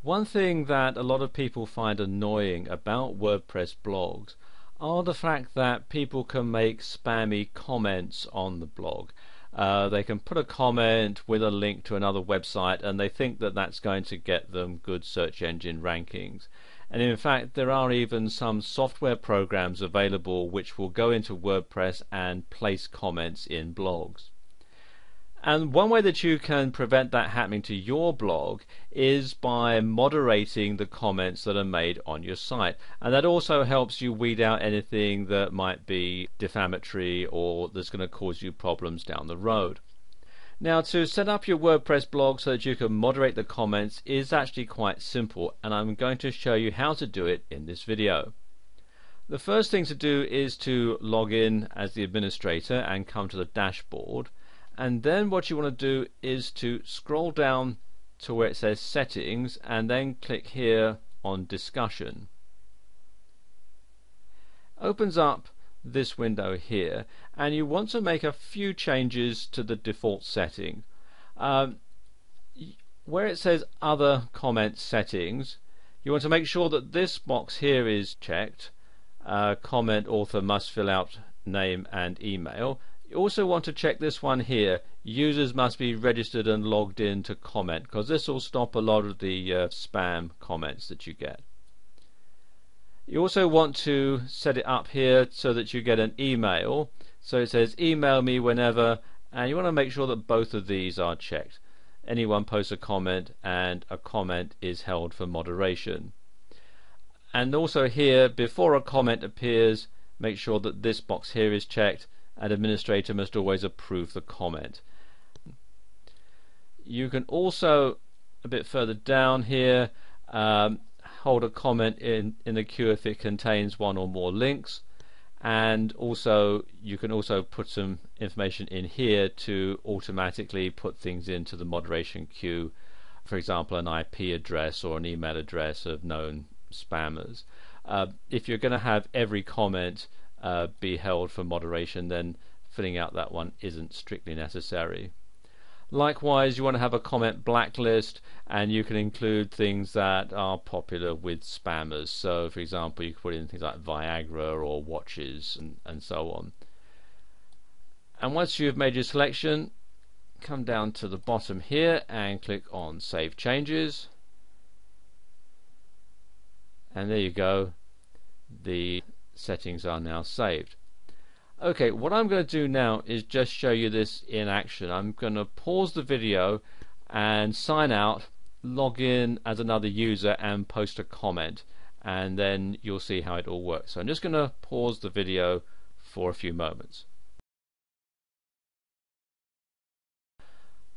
One thing that a lot of people find annoying about WordPress blogs are the fact that people can make spammy comments on the blog. They can put a comment with a link to another website and they think that that's going to get them good search engine rankings. And in fact, there are even some software programs available which will go into WordPress and place comments in blogs. And one way that you can prevent that happening to your blog is by moderating the comments that are made on your site. And that also helps you weed out anything that might be defamatory or that's going to cause you problems down the road. Now, to set up your WordPress blog so that you can moderate the comments is actually quite simple, and I'm going to show you how to do it in this video. The first thing to do is to log in as the administrator and come to the dashboard. And then what you want to do is to scroll down to where it says settings and then click here on discussion. Opens up this window here, and you want to make a few changes to the default setting. Where it says other comment settings, you want to make sure that this box here is checked. Comment author must fill out name and email. You also want to check this one here, users must be registered and logged in to comment, because this will stop a lot of the spam comments that you get. You also want to set it up here so that you get an email. So it says email me whenever, and you want to make sure that both of these are checked. Anyone posts a comment and a comment is held for moderation. And also here, before a comment appears, make sure that this box here is checked, and administrator must always approve the comment. You can also, a bit further down here, hold a comment in the queue if it contains one or more links, and also you can also put some information in here to automatically put things into the moderation queue, for example an IP address or an email address of known spammers. If you're going to have every comment be held for moderation, then filling out that one isn't strictly necessary. Likewise, you want to have a comment blacklist, and you can include things that are popular with spammers. So for example, you can put in things like Viagra or watches and so on. And once you've made your selection, come down to the bottom here and click on Save Changes, and there you go, the settings are now saved. Okay, what I'm going to do now is just show you this in action. I'm going to pause the video and sign out, log in as another user and post a comment, and then you'll see how it all works. So I'm just going to pause the video for a few moments.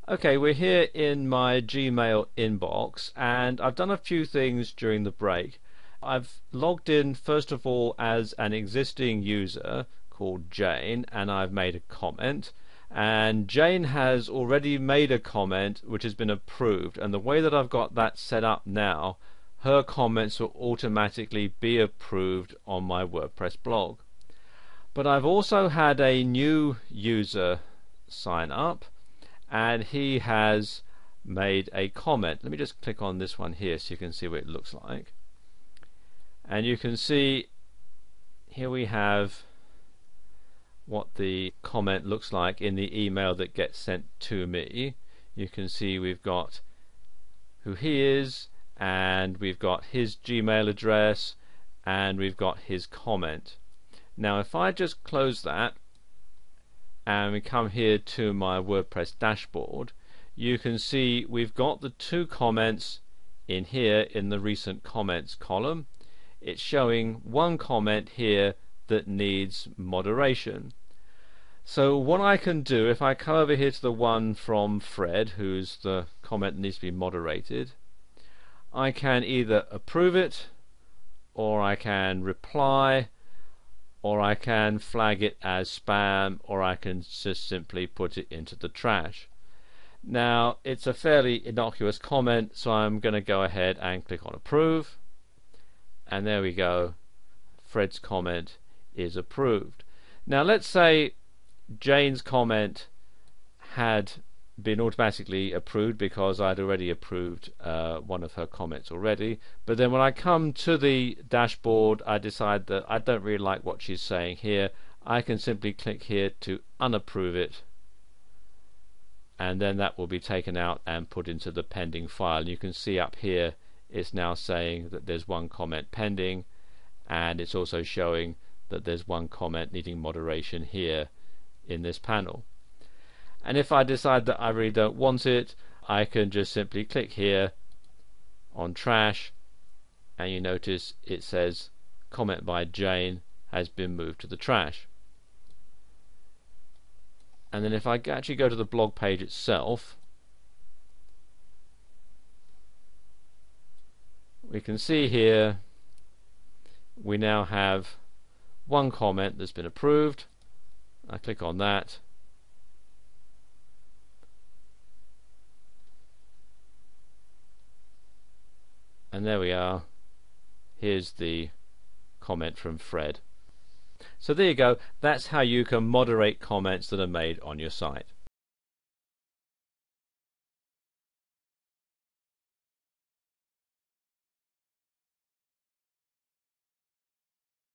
Okay, we're here in my Gmail inbox, and I've done a few things during the break. I've logged in first of all as an existing user called Jane, and I've made a comment, and Jane has already made a comment which has been approved, and the way that I've got that set up now, her comments will automatically be approved on my WordPress blog. But I've also had a new user sign up, and he has made a comment. Let me just click on this one here so you can see what it looks like. And you can see here we have what the comment looks like in the email that gets sent to me. You can see we've got who he is, and we've got his Gmail address, and we've got his comment. Now if I just close that and we come here to my WordPress dashboard, you can see we've got the two comments in here in the recent comments column. It's showing one comment here that needs moderation. So what I can do, if I come over here to the one from Fred, who's the comment that needs to be moderated, I can either approve it, or I can reply, or I can flag it as spam, or I can just simply put it into the trash. Now it's a fairly innocuous comment, so I'm going to go ahead and click on approve, and there we go, Fred's comment is approved. Now let's say Jane's comment had been automatically approved because I'd already approved one of her comments already. But then when I come to the dashboard, I decide that I don't really like what she's saying here. I can simply click here to unapprove it, and then that will be taken out and put into the pending file. You can see up here it's now saying that there's one comment pending, and it's also showing that there's one comment needing moderation here in this panel. And if I decide that I really don't want it, I can just simply click here on trash, and you notice it says comment by Jane has been moved to the trash. And then if I actually go to the blog page itself, we can see here we now have one comment that's been approved. I click on that, and there we are. Here's the comment from Fred. So there you go. That's how you can moderate comments that are made on your site.